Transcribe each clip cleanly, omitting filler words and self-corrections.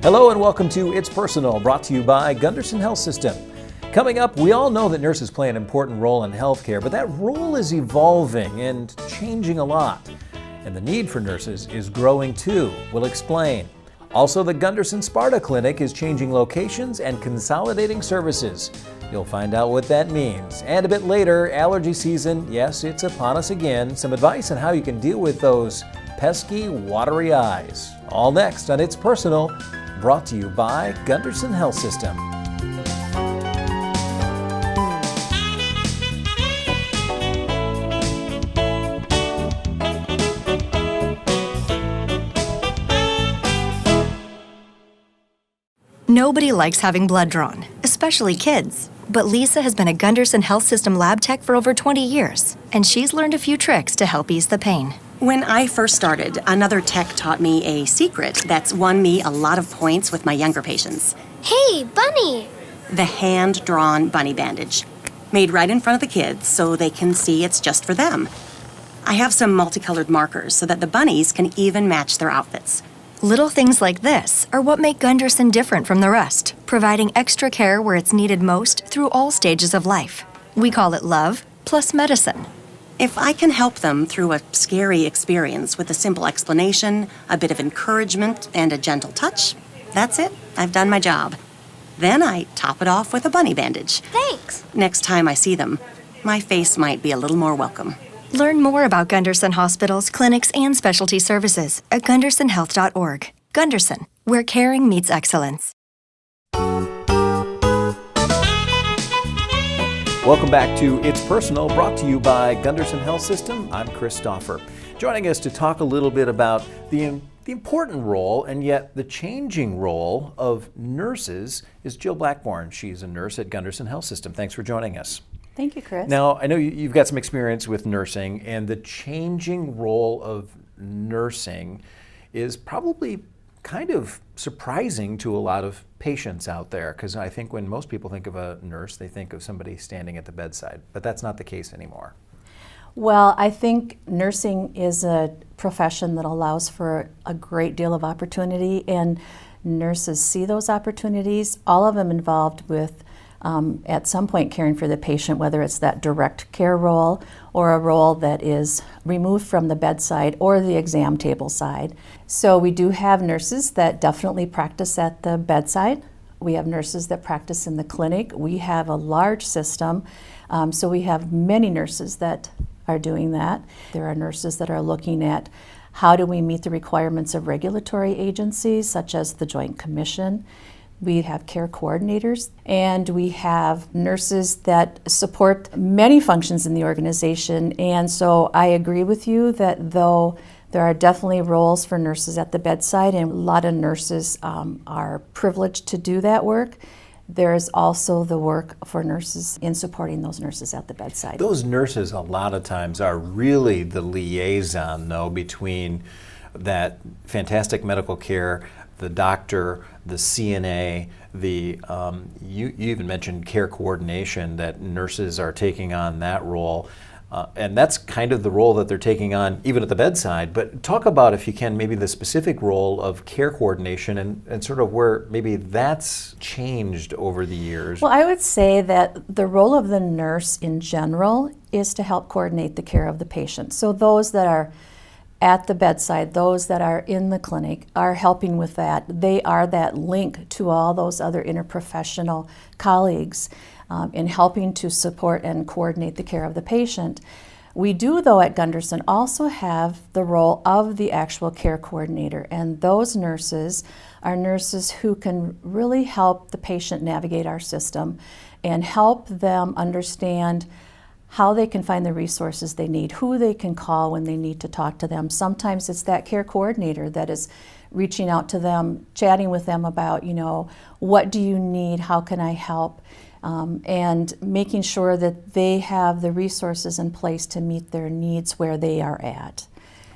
Hello and welcome to It's Personal, brought to you by Gundersen Health System. Coming up, we all know that nurses play an important role in healthcare, but that role is evolving and changing a lot. And the need for nurses is growing too. We'll explain. Also, the Gundersen Sparta Clinic is changing locations and consolidating services. You'll find out what that means. And a bit later, allergy season, yes, it's upon us again. Some advice on how you can deal with those pesky, watery eyes. All next on It's Personal, brought to you by Gundersen Health System. Nobody likes having blood drawn, especially kids. But Lisa has been a Gundersen Health System lab tech for over 20 years, and she's learned a few tricks to help ease the pain. When I first started, another tech taught me a secret that's won me a lot of points with my younger patients. Hey, Bunny! The hand-drawn bunny bandage, made right in front of the kids so they can see it's just for them. I have some multicolored markers so that the bunnies can even match their outfits. Little things like this are what make Gundersen different from the rest, providing extra care where it's needed most through all stages of life. We call it love plus medicine. If I can help them through a scary experience with a simple explanation, a bit of encouragement, and a gentle touch, that's it. I've done my job. Then I top it off with a bunny bandage. Thanks! Next time I see them, my face might be a little more welcome. Learn more about Gundersen hospitals, clinics, and specialty services at gundersenhealth.org. Gundersen, where caring meets excellence. Welcome back to It's Personal, brought to you by Gundersen Health System. I'm Chris Stauffer. Joining us to talk a little bit about the important role and yet the changing role of nurses is Jill Blackbourn. She's a nurse at Gundersen Health System. Thanks for joining us. Thank you, Chris. Now, I know you've got some experience with nursing, and the changing role of nursing is probably kind of surprising to a lot of patients out there, because I think when most people think of a nurse, they think of somebody standing at the bedside, but that's not the case anymore. Well, I think nursing is a profession that allows for a great deal of opportunity, and nurses see those opportunities, all of them involved with at some point caring for the patient, whether it's that direct care role or a role that is removed from the bedside or the exam table side. So we do have nurses that definitely practice at the bedside. We have nurses that practice in the clinic. We have a large system, so we have many nurses that are doing that. There are nurses that are looking at how do we meet the requirements of regulatory agencies such as the Joint Commission. We have care coordinators, and we have nurses that support many functions in the organization. And so I agree with you that though there are definitely roles for nurses at the bedside, and a lot of nurses are privileged to do that work, there is also the work for nurses in supporting those nurses at the bedside. Those nurses a lot of times are really the liaison, though, between that fantastic medical care, the doctor, the CNA, you even mentioned care coordination, that nurses are taking on that role. And that's kind of the role that they're taking on even at the bedside. But talk about, if you can, maybe the specific role of care coordination and sort of where maybe that's changed over the years. Well, I would say that the role of the nurse in general is to help coordinate the care of the patient. So those that are at the bedside, those that are in the clinic are helping with that. They are that link to all those other interprofessional colleagues in helping to support and coordinate the care of the patient. We do, though, at Gundersen also have the role of the actual care coordinator, and those nurses are nurses who can really help the patient navigate our system and help them understand how they can find the resources they need, who they can call when they need to talk to them. Sometimes it's that care coordinator that is reaching out to them, chatting with them about, what do you need, how can I help, and making sure that they have the resources in place to meet their needs where they are at.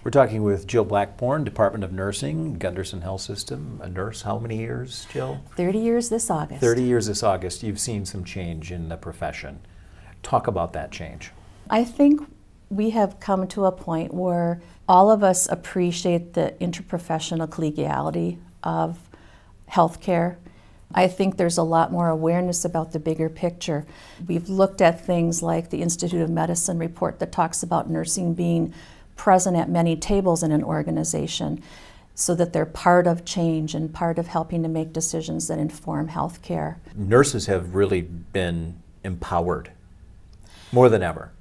We're talking with Jill Blackbourn, Department of Nursing, Gundersen Health System. A nurse, how many years, Jill? 30 years this August. 30 years this August. You've seen some change in the profession. Talk about that change. I think we have come to a point where all of us appreciate the interprofessional collegiality of healthcare. I think there's a lot more awareness about the bigger picture. We've looked at things like the Institute of Medicine report that talks about nursing being present at many tables in an organization so that they're part of change and part of helping to make decisions that inform healthcare. Nurses have really been empowered more than ever.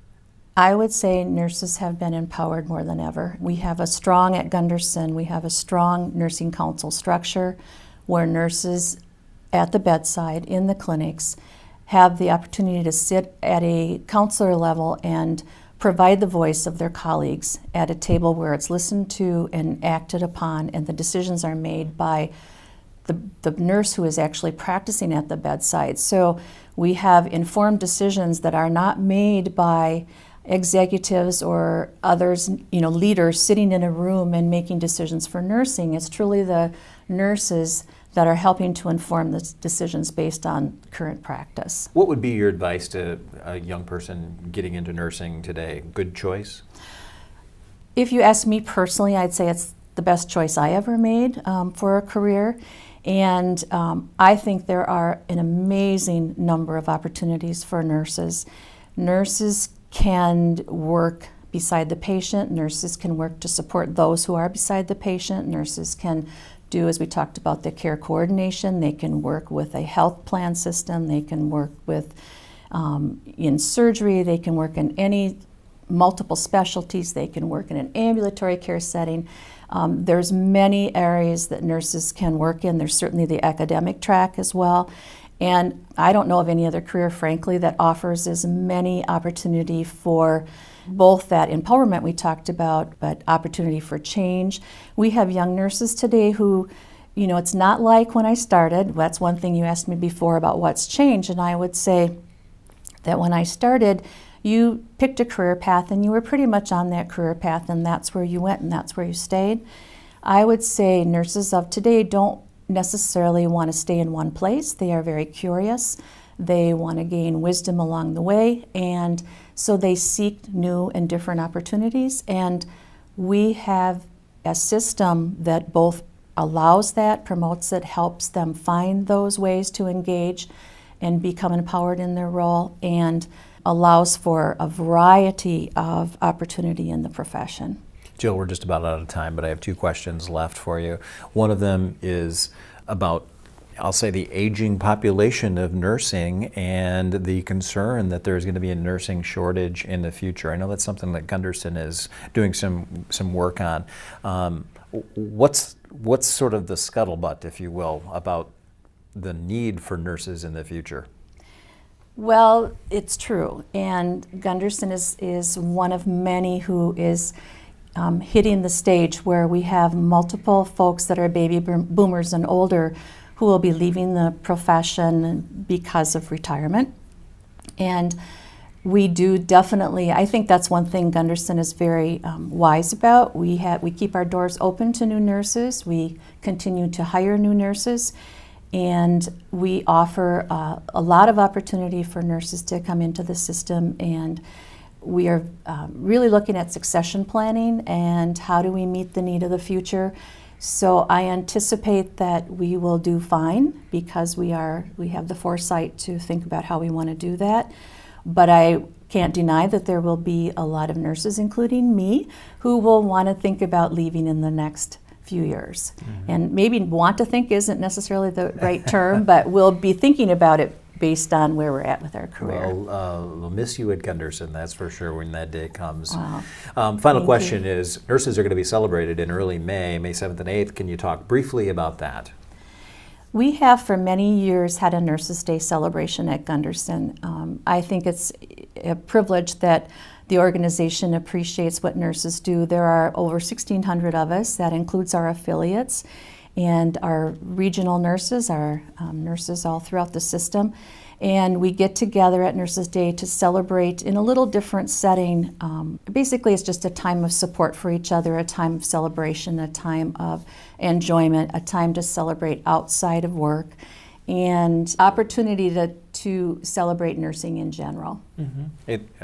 I would say nurses have been empowered more than ever. We have at Gundersen, we have a strong nursing council structure where nurses at the bedside, in the clinics, have the opportunity to sit at a counselor level and provide the voice of their colleagues at a table where it's listened to and acted upon, and the decisions are made by the nurse who is actually practicing at the bedside. So we have informed decisions that are not made by executives or others, leaders sitting in a room and making decisions for nursing. It's truly the nurses that are helping to inform the decisions based on current practice. What would be your advice to a young person getting into nursing today? Good choice? If you ask me personally, I'd say it's the best choice I ever made for a career. And I think there are an amazing number of opportunities for nurses. Nurses can work beside the patient. Nurses can work to support those who are beside the patient. Nurses can do, as we talked about, the care coordination. They can work with a health plan system. They can work with in surgery. They can work in any multiple specialties. They can work in an ambulatory care setting. There's many areas that nurses can work in. There's certainly the academic track as well. And I don't know of any other career, frankly, that offers as many opportunity for both that empowerment we talked about, but opportunity for change. We have young nurses today who, it's not like when I started. That's one thing you asked me before about what's changed, and I would say that when I started, you picked a career path and you were pretty much on that career path, and that's where you went and that's where you stayed. I would say nurses of today don't necessarily want to stay in one place. They are very curious. They want to gain wisdom along the way, and so they seek new and different opportunities. And we have a system that both allows that, promotes it, helps them find those ways to engage and become empowered in their role, and allows for a variety of opportunity in the profession. Jill, we're just about out of time, but I have two questions left for you. One of them is about, I'll say, the aging population of nursing and the concern that there's going to be a nursing shortage in the future. I know that's something that Gundersen is doing some work on. What's sort of the scuttlebutt, if you will, about the need for nurses in the future? Well, it's true, and Gundersen is one of many who is hitting the stage where we have multiple folks that are baby boomers and older who will be leaving the profession because of retirement. And we do definitely, I think that's one thing Gundersen is very wise about. We keep our doors open to new nurses. We continue to hire new nurses. And we offer a lot of opportunity for nurses to come into the system, and we are really looking at succession planning and how do we meet the need of the future. So I anticipate that we will do fine because we have the foresight to think about how we want to do that. But I can't deny that there will be a lot of nurses, including me, who will want to think about leaving in the next few years. Mm-hmm. And maybe want to think isn't necessarily the right term, but we'll be thinking about it based on where we're at with our career. Well, we'll miss you at Gundersen, that's for sure, when that day comes. Wow. Final question is, nurses are going to be celebrated in early May 7th and 8th. Can you talk briefly about that? We have for many years had a Nurses' Day celebration at Gundersen. I think it's a privilege that the organization appreciates what nurses do. There are over 1,600 of us. That includes our affiliates and our regional nurses, our nurses all throughout the system. And we get together at Nurses' Day to celebrate in a little different setting. Basically, it's just a time of support for each other, a time of celebration, a time of enjoyment, a time to celebrate outside of work, and opportunity to celebrate nursing in general.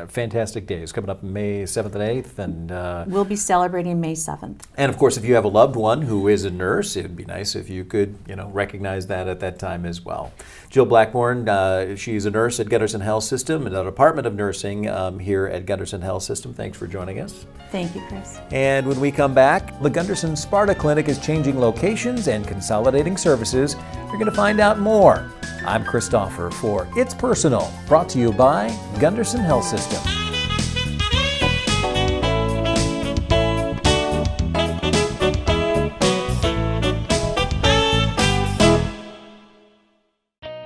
Fantastic days coming up May 7th and 8th, and We'll be celebrating May 7th. and of course, if you have a loved one who is a nurse, it would be nice if you could, recognize that at that time as well. Jill Blackbourn, she's a nurse at Gundersen Health System in the Department of Nursing here at Gundersen Health System. Thanks for joining us. Thank you, Chris. And when we come back, the Gundersen Sparta Clinic is changing locations and consolidating services. You're going to find out more. I'm Christopher for It's Personal, brought to you by Gundersen Health System.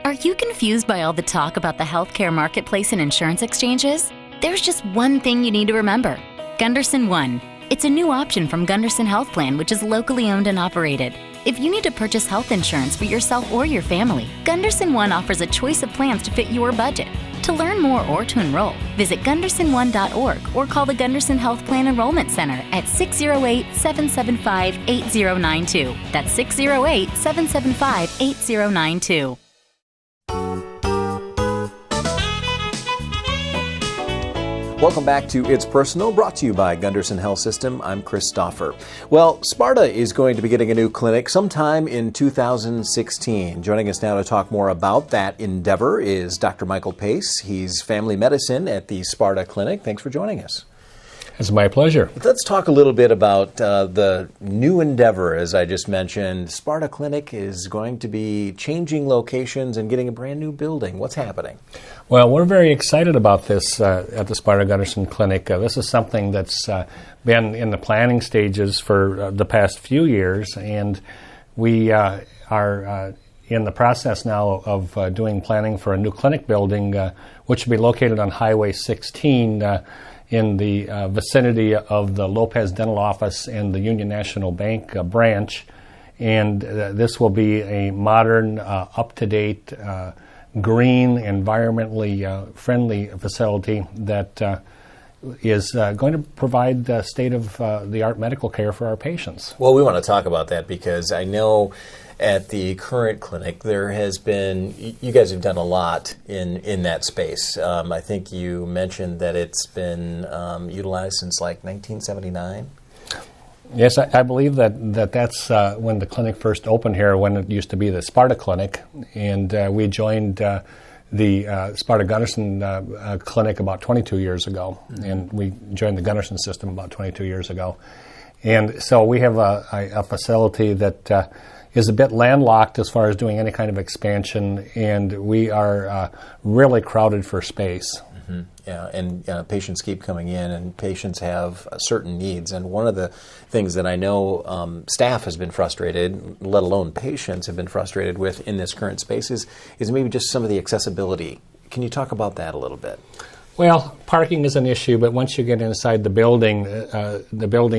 Are you confused by all the talk about the healthcare marketplace and insurance exchanges? There's just one thing you need to remember. Gundersen One. It's a new option from Gundersen Health Plan, which is locally owned and operated. If you need to purchase health insurance for yourself or your family, Gundersen One offers a choice of plans to fit your budget. To learn more or to enroll, visit gundersen1.org or call the Gundersen Health Plan Enrollment Center at 608-775-8092. That's 608-775-8092. Welcome back to It's Personal, brought to you by Gundersen Health System. I'm Christopher. Well, Sparta is going to be getting a new clinic sometime in 2016. Joining us now to talk more about that endeavor is Dr. Michael Pace. He's family medicine at the Sparta Clinic. Thanks for joining us. It's my pleasure. Let's talk a little bit about the new endeavor. As I just mentioned, Sparta Clinic is going to be changing locations and getting a brand new building. What's happening? Well, we're very excited about this at the Sparta Gundersen Clinic. This is something that's been in the planning stages for the past few years, and we are in the process now of doing planning for a new clinic building, which will be located on Highway 16 in the vicinity of the Lopez Dental Office and the Union National Bank branch. And this will be a modern, up-to-date, green, environmentally friendly facility that is going to provide state-of-the-art medical care for our patients. Well, we want to talk about that because I know at the current clinic there has been, you guys have done a lot in that space. I think you mentioned that it's been utilized since like 1979. Yes, I believe that's when the clinic first opened here, when it used to be the Sparta Clinic, and we joined the Sparta Gundersen Clinic about 22 years ago, and we joined the Gundersen system about 22 years ago. And so we have a facility that is a bit landlocked as far as doing any kind of expansion, and we are really crowded for space. Mm-hmm. Yeah, and patients keep coming in, and patients have certain needs. And one of the things that I know staff has been frustrated, let alone patients have been frustrated with in this current space is maybe just some of the accessibility. Can you talk about that a little bit? Well, parking is an issue, but once you get inside the building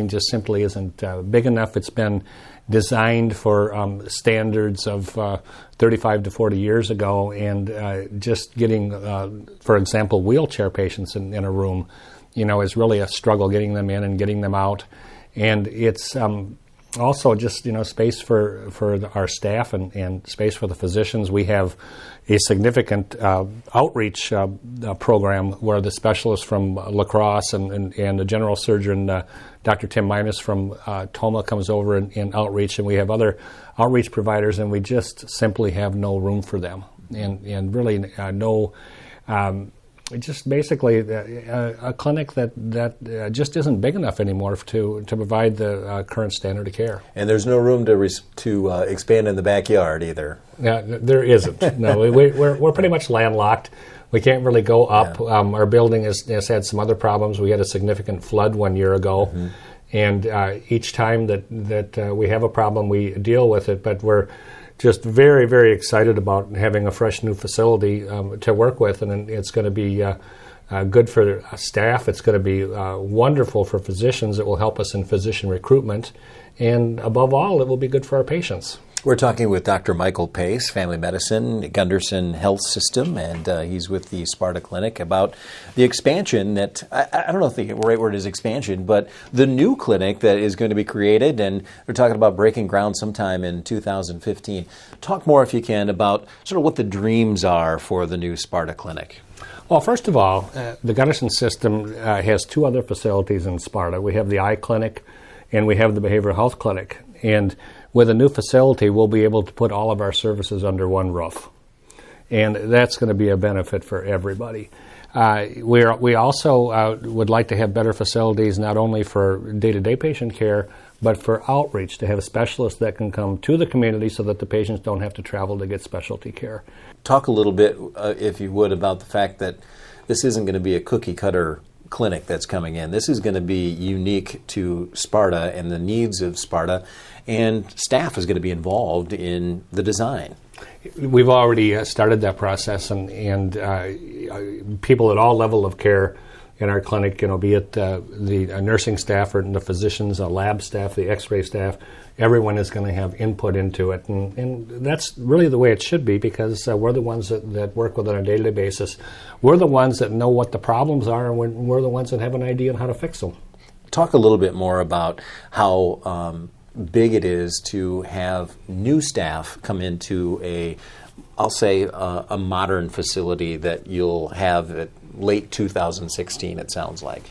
just simply isn't big enough. It's been designed for standards of 35 to 40 years ago, and just getting, for example, wheelchair patients in a room, is really a struggle getting them in and getting them out. And it's also just, space for our staff and space for the physicians. We have a significant outreach program where the specialist from La Crosse and the general surgeon, Dr. Tim Minus from Toma, comes over and outreach, and we have other outreach providers, and we just simply have no room for them, and really no. Just basically a clinic that just isn't big enough anymore to provide the current standard of care. And there's no room to expand in the backyard either. Yeah, there isn't. No, we're pretty much landlocked. We can't really go up. Yeah. Our building has had some other problems. We had a significant flood 1 year ago, mm-hmm. and each time that we have a problem, we deal with it. But we're just very, very excited about having a fresh new facility to work with, and it's going to be good for staff. It's going to be wonderful for physicians. It will help us in physician recruitment, and above all, it will be good for our patients. We're talking with Dr. Michael Pace, family medicine, Gundersen Health System, and he's with the Sparta Clinic about the expansion that, I don't know if the right word is expansion, but the new clinic that is going to be created, and they're talking about breaking ground sometime in 2015. Talk more, if you can, about sort of what the dreams are for the new Sparta Clinic. Well, first of all, the Gundersen system has two other facilities in Sparta. We have the eye clinic and we have the behavioral health clinic. And with a new facility, we'll be able to put all of our services under one roof. And that's going to be a benefit for everybody. We also would like to have better facilities not only for day-to-day patient care, but for outreach, to have specialists that can come to the community so that the patients don't have to travel to get specialty care. Talk a little bit, if you would, about the fact that this isn't going to be a cookie-cutter clinic that's coming in. This is going to be unique to Sparta and the needs of Sparta, and staff is going to be involved in the design. We've already started that process, and people at all level of care in our clinic, be it the nursing staff or the physicians, the lab staff, the x-ray staff, everyone is going to have input into it. And that's really the way it should be, because we're the ones that work with it on a day-to-day basis. We're the ones that know what the problems are, and we're the ones that have an idea on how to fix them. Talk a little bit more about how big it is to have new staff come into a modern facility that you'll have at late 2016, it sounds like.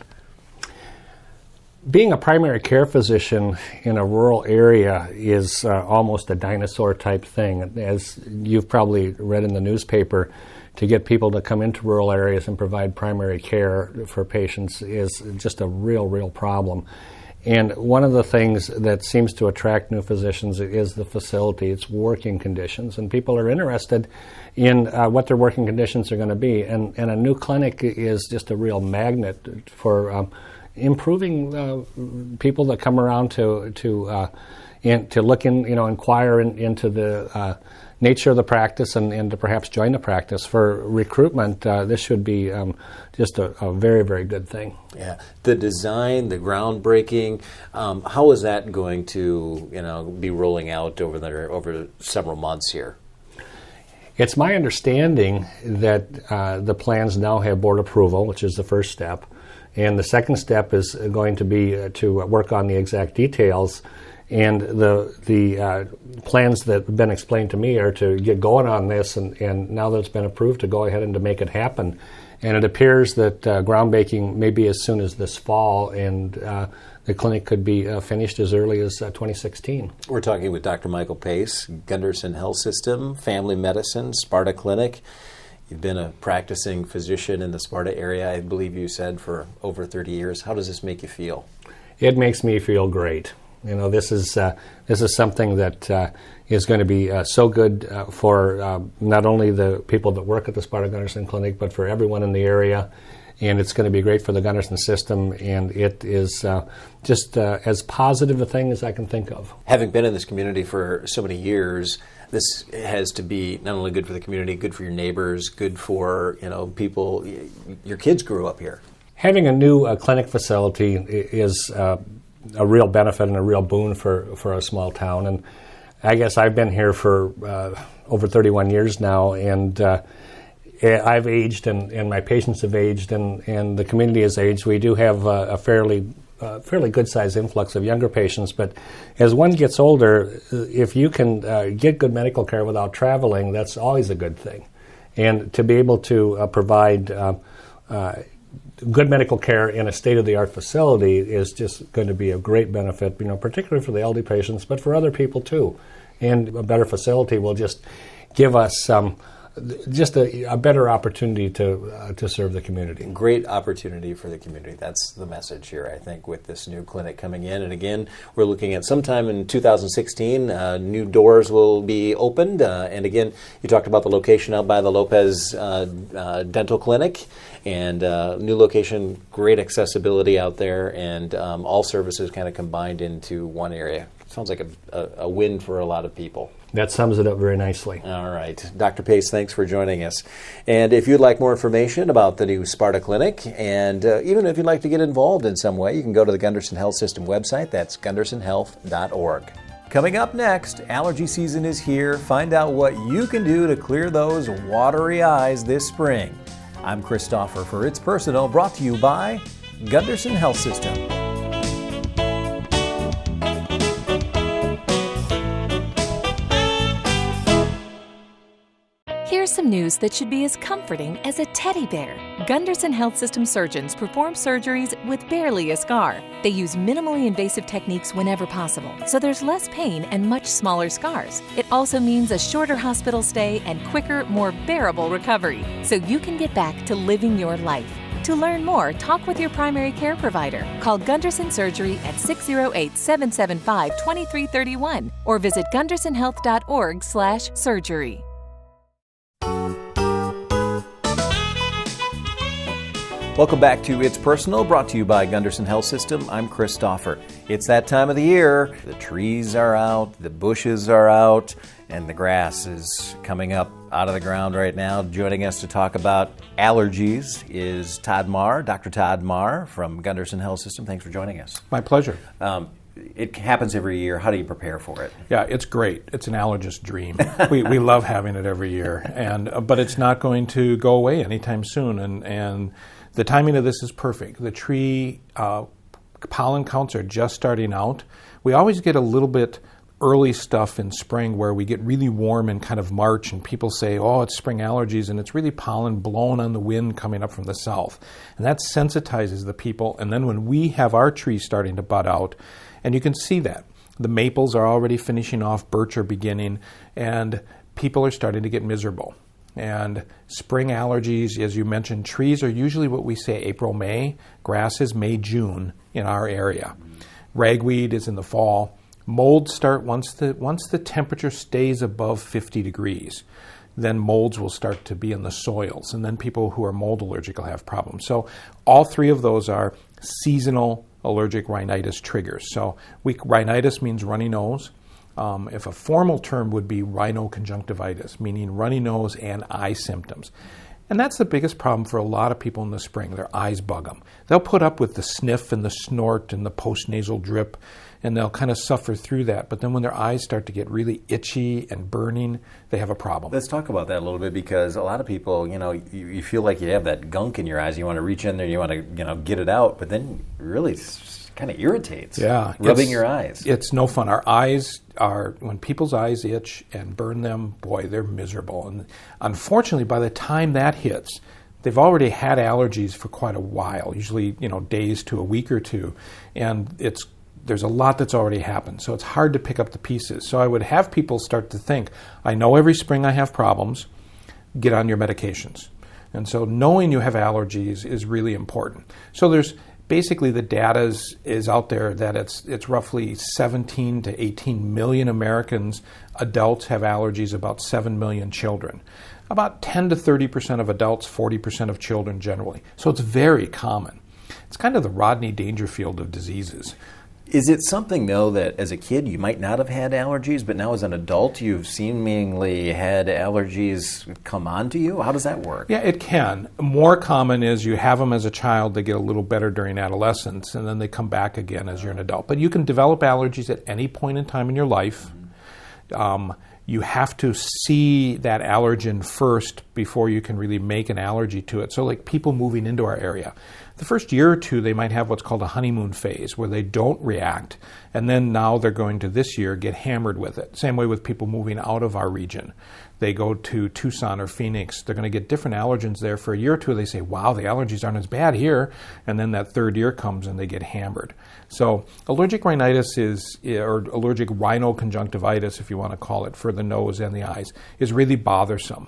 Being a primary care physician in a rural area is almost a dinosaur type thing. As you've probably read in the newspaper, to get people to come into rural areas and provide primary care for patients is just a real problem. And one of the things that seems to attract new physicians is the facility, its working conditions. And people are interested in what their working conditions are going to be. And a new clinic is just a real magnet for improving people that come around to look in, inquire into the nature of the practice and to perhaps join the practice. For recruitment, this should be just a very good thing. Yeah, the design, the groundbreaking, how is that going to be rolling out over several months here? It's my understanding that the plans now have board approval, which is the first step, and the second step is going to be to work on the exact details. And the plans that have been explained to me are to get going on this, and now that it's been approved, to go ahead and to make it happen. And it appears that groundbreaking may be as soon as this fall, and the clinic could be finished as early as 2016. We're talking with Dr. Michael Pace, Gundersen Health System, Family Medicine, Sparta Clinic. You've been a practicing physician in the Sparta area, I believe you said, for over 30 years. How does this make you feel? It makes me feel great. This is something that is going to be so good for not only the people that work at the Sparta Gundersen Clinic, but for everyone in the area. And it's going to be great for the Gundersen system, and it is just as positive a thing as I can think of. Having been in this community for so many years, this has to be not only good for the community, good for your neighbors, good for people. Your kids grew up here. Having a new clinic facility is a real benefit and a real boon for a small town. And I guess I've been here for over 31 years now, and I've aged, and my patients have aged, and the community has aged. We do have a fairly good-sized influx of younger patients, but as one gets older, if you can get good medical care without traveling, that's always a good thing. And to be able to provide good medical care in a state-of-the-art facility is just going to be a great benefit, particularly for the elderly patients, but for other people too. And a better facility will just give us just a better opportunity to serve the community. Great opportunity for the community. That's the message here, I think, with this new clinic coming in. And again, we're looking at sometime in 2016, new doors will be opened. And again, you talked about the location out by the Lopez Dental Clinic, and new location, great accessibility out there, and all services kind of combined into one area. Sounds like a win for a lot of people. That sums it up very nicely. All right. Dr. Pace, thanks for joining us. And if you'd like more information about the new Sparta Clinic, and even if you'd like to get involved in some way, you can go to the Gundersen Health System website. That's gundersenhealth.org. Coming up next, allergy season is here. Find out what you can do to clear those watery eyes this spring. I'm Christopher for It's Personal, brought to you by Gundersen Health System. Here's some news that should be as comforting as a teddy bear. Gundersen Health System surgeons perform surgeries with barely a scar. They use minimally invasive techniques whenever possible, so there's less pain and much smaller scars. It also means a shorter hospital stay and quicker, more bearable recovery, so you can get back to living your life. To learn more, talk with your primary care provider. Call Gundersen Surgery at 608-775-2331 or visit gundersenhealth.org/surgery. Welcome back to It's Personal, brought to you by Gundersen Health System. I'm Christopher. It's that time of the year. The trees are out, the bushes are out, and the grass is coming up out of the ground right now. Joining us to talk about allergies is Todd Mahr, Dr. Todd Mahr from Gundersen Health System. Thanks for joining us. My pleasure. It happens every year. How do you prepare for it? Yeah, it's great. It's an allergist dream. we love having it every year, but it's not going to go away anytime soon. And the timing of this is perfect. The tree pollen counts are just starting out. We always get a little bit early stuff in spring where we get really warm in kind of March, and people say, oh, it's spring allergies, and it's really pollen blown on the wind coming up from the south. And that sensitizes the people. And then when we have our trees starting to bud out, and you can see that. The maples are already finishing off, birch are beginning, and people are starting to get miserable. And spring allergies, as you mentioned, trees are usually what we say April, May. Grass is May, June in our area. Ragweed is in the fall. Molds start once the temperature stays above 50 degrees. Then molds will start to be in the soils, and then people who are mold allergic will have problems. So all three of those are seasonal allergic rhinitis triggers. So rhinitis means runny nose. If a formal term would be rhinoconjunctivitis, meaning runny nose and eye symptoms. And that's the biggest problem for a lot of people in the spring. Their eyes bug them. They'll put up with the sniff and the snort and the postnasal drip, and they'll kind of suffer through that. But then when their eyes start to get really itchy and burning, they have a problem. Let's talk about that a little bit, because a lot of people, you feel like you have that gunk in your eyes. You want to reach in there, you want to, get it out, but then really it's kind of irritates. Yeah, rubbing your eyes. It's no fun. Our eyes are, when people's eyes itch and burn them, boy, they're miserable. And unfortunately, by the time that hits, they've already had allergies for quite a while, usually, days to a week or two. And there's a lot that's already happened. So it's hard to pick up the pieces. So I would have people start to think, I know every spring I have problems, get on your medications. And so knowing you have allergies is really important. So there's basically the data is out there that it's roughly 17 to 18 million Americans, adults have allergies, about 7 million children. About 10 to 30% of adults, 40% of children generally. So it's very common. It's kind of the Rodney Dangerfield of diseases. Is it something, though, that as a kid you might not have had allergies, but now as an adult you've seemingly had allergies come onto you? How does that work? Yeah, it can. More common is you have them as a child, they get a little better during adolescence, and then they come back again as you're an adult. But you can develop allergies at any point in time in your life. You have to see that allergen first before you can really make an allergy to it. So like people moving into our area, the first year or two, they might have what's called a honeymoon phase where they don't react. And then now they're going to this year get hammered with it. Same way with people moving out of our region. They go to Tucson or Phoenix. They're going to get different allergens there for a year or two. They say, wow, the allergies aren't as bad here. And then that third year comes and they get hammered. So allergic rhinitis or allergic rhinoconjunctivitis, if you want to call it, for the nose and the eyes, is really bothersome.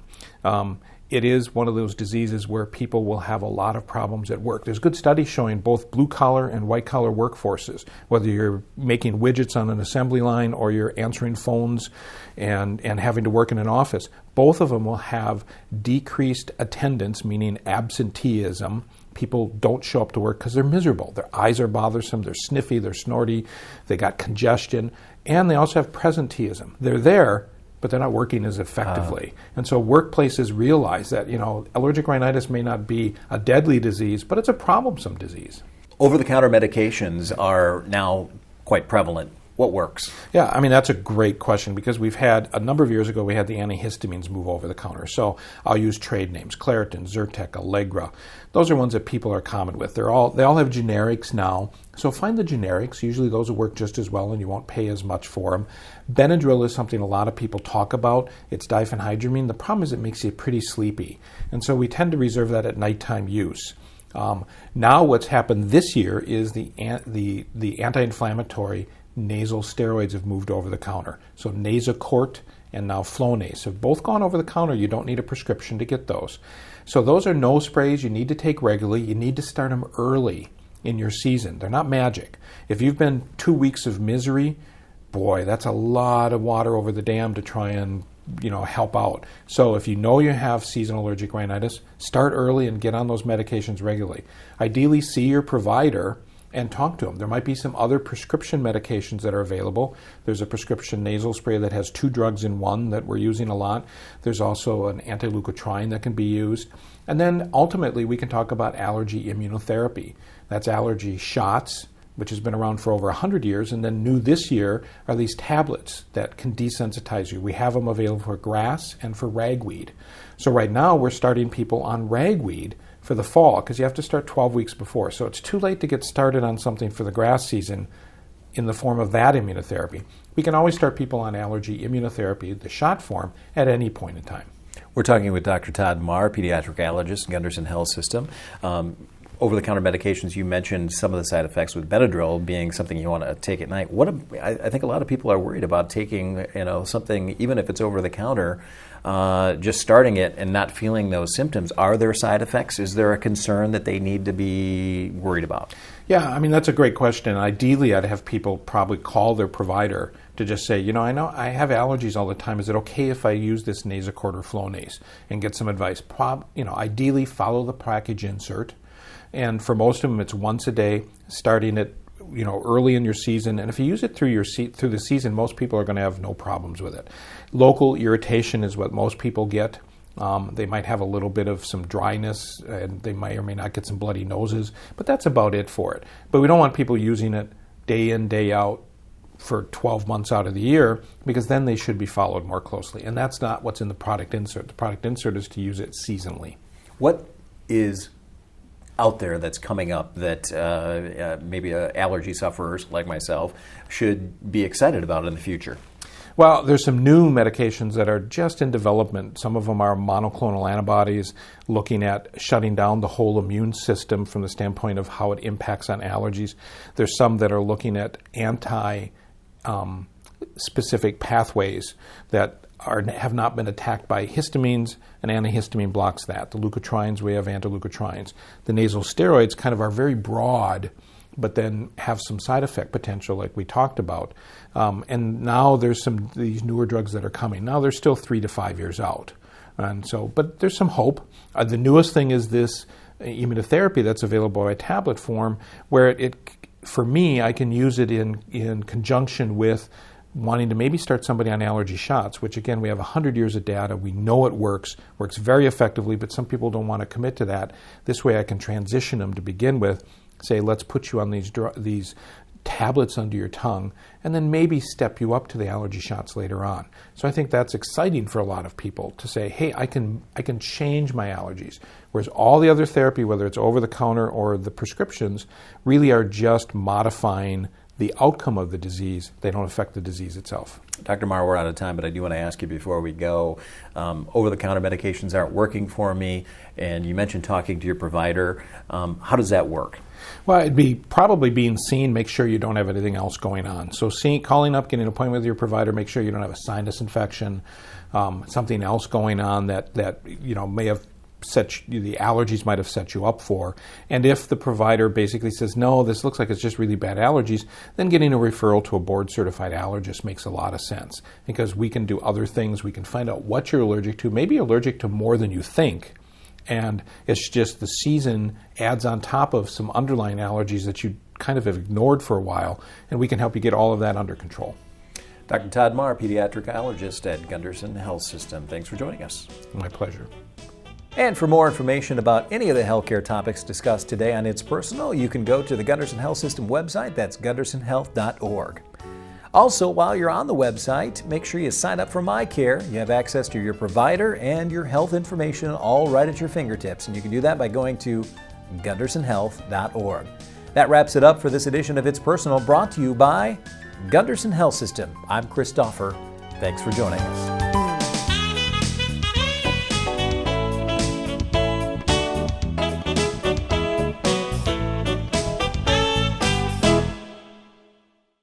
It is one of those diseases where people will have a lot of problems at work. There's good studies showing both blue-collar and white-collar workforces, whether you're making widgets on an assembly line or you're answering phones and having to work in an office. Both of them will have decreased attendance, meaning absenteeism. People don't show up to work because they're miserable. Their eyes are bothersome, they're sniffy, they're snorty, they got congestion, and they also have presenteeism. They're there, but they're not working as effectively. And so workplaces realize that, allergic rhinitis may not be a deadly disease, but it's a problemsome disease. Over-the-counter medications are now quite prevalent what works? Yeah, I mean, that's a great question because we've had, a number of years ago, we had the antihistamines move over the counter. So I'll use trade names, Claritin, Zyrtec, Allegra. Those are ones that people are common with. They all have generics now. So find the generics. Usually those will work just as well and you won't pay as much for them. Benadryl is something a lot of people talk about. It's diphenhydramine. The problem is it makes you pretty sleepy. And so we tend to reserve that at nighttime use. Now what's happened this year is the anti-inflammatory nasal steroids have moved over the counter. So Nasacort and now Flonase have both gone over the counter. You don't need a prescription to get those. So those are nose sprays you need to take regularly. You need to start them early in your season. They're not magic. If you've been 2 weeks of misery, boy, that's a lot of water over the dam to try and help out. So if you know you have seasonal allergic rhinitis, start early and get on those medications regularly. Ideally, see your provider and talk to them. There might be some other prescription medications that are available. There's a prescription nasal spray that has 2 drugs in one that we're using a lot. There's also an anti-leukotriene that can be used. And then ultimately we can talk about allergy immunotherapy. That's allergy shots, which has been around for over 100 years, and then new this year are these tablets that can desensitize you. We have them available for grass and for ragweed. So right now we're starting people on ragweed for the fall because you have to start 12 weeks before. So it's too late to get started on something for the grass season in the form of that immunotherapy. We can always start people on allergy immunotherapy, the shot form, at any point in time. We're talking with Dr. Todd Mahr, pediatric allergist, Gundersen Health System. Over-the-counter medications, you mentioned some of the side effects with Benadryl being something you want to take at night. I think a lot of people are worried about taking something, even if it's over-the-counter, just starting it and not feeling those symptoms. Are there side effects? Is there a concern that they need to be worried about? Yeah, I mean, that's a great question. Ideally, I'd have people probably call their provider to just say, I know I have allergies all the time. Is it okay if I use this Nasacort or Flonase and get some advice? Ideally, follow the package insert. And for most of them, it's once a day, starting it, early in your season. And if you use it through the season, most people are going to have no problems with it. Local irritation is what most people get. They might have a little bit of some dryness, and they may or may not get some bloody noses, but that's about it for it. But we don't want people using it day in, day out for 12 months out of the year, because then they should be followed more closely. And that's not what's in the product insert. The product insert is to use it seasonally. What is out there that's coming up that maybe allergy sufferers like myself should be excited about in the future? Well, there's some new medications that are just in development. Some of them are monoclonal antibodies, looking at shutting down the whole immune system from the standpoint of how it impacts on allergies. There's some that are looking at anti-specific pathways that have not been attacked by histamines, and antihistamine blocks that. The leukotrienes, we have anti-leukotrienes. The nasal steroids kind of are very broad, but then have some side effect potential like we talked about. And now there's these newer drugs that are coming. Now they're still 3 to 5 years out. But there's some hope. The newest thing is this immunotherapy that's available by tablet form, where for me, I can use it in conjunction with wanting to maybe start somebody on allergy shots, which again, we have 100 years of data. We know it works very effectively, but some people don't want to commit to that. This way I can transition them to begin with, say, let's put you on these tablets under your tongue, and then maybe step you up to the allergy shots later on. So I think that's exciting for a lot of people to say, hey, I can change my allergies. Whereas all the other therapy, whether it's over the counter or the prescriptions, really are just modifying the outcome of the disease. They don't affect the disease itself. Dr. Mahr, we're out of time, but I do want to ask you before we go, over-the-counter medications aren't working for me, and you mentioned talking to your provider. How does that work? Well, it'd be probably being seen, make sure you don't have anything else going on. So calling up, getting an appointment with your provider, make sure you don't have a sinus infection, something else going on that may have the allergies might have set you up for. And if the provider basically says, no, this looks like it's just really bad allergies, then getting a referral to a board-certified allergist makes a lot of sense, because we can do other things. We can find out what you're allergic to. Maybe you're allergic to more than you think, and it's just the season adds on top of some underlying allergies that you kind of have ignored for a while, and we can help you get all of that under control. Dr. Todd Mahr, pediatric allergist at Gundersen Health System. Thanks for joining us. My pleasure. And for more information about any of the healthcare topics discussed today on It's Personal, you can go to the Gundersen Health System website. That's gundersenhealth.org. Also, while you're on the website, make sure you sign up for MyCare. You have access to your provider and your health information all right at your fingertips, and you can do that by going to gundersenhealth.org. That wraps it up for this edition of It's Personal, brought to you by Gundersen Health System. I'm Chris Doffer. Thanks for joining us.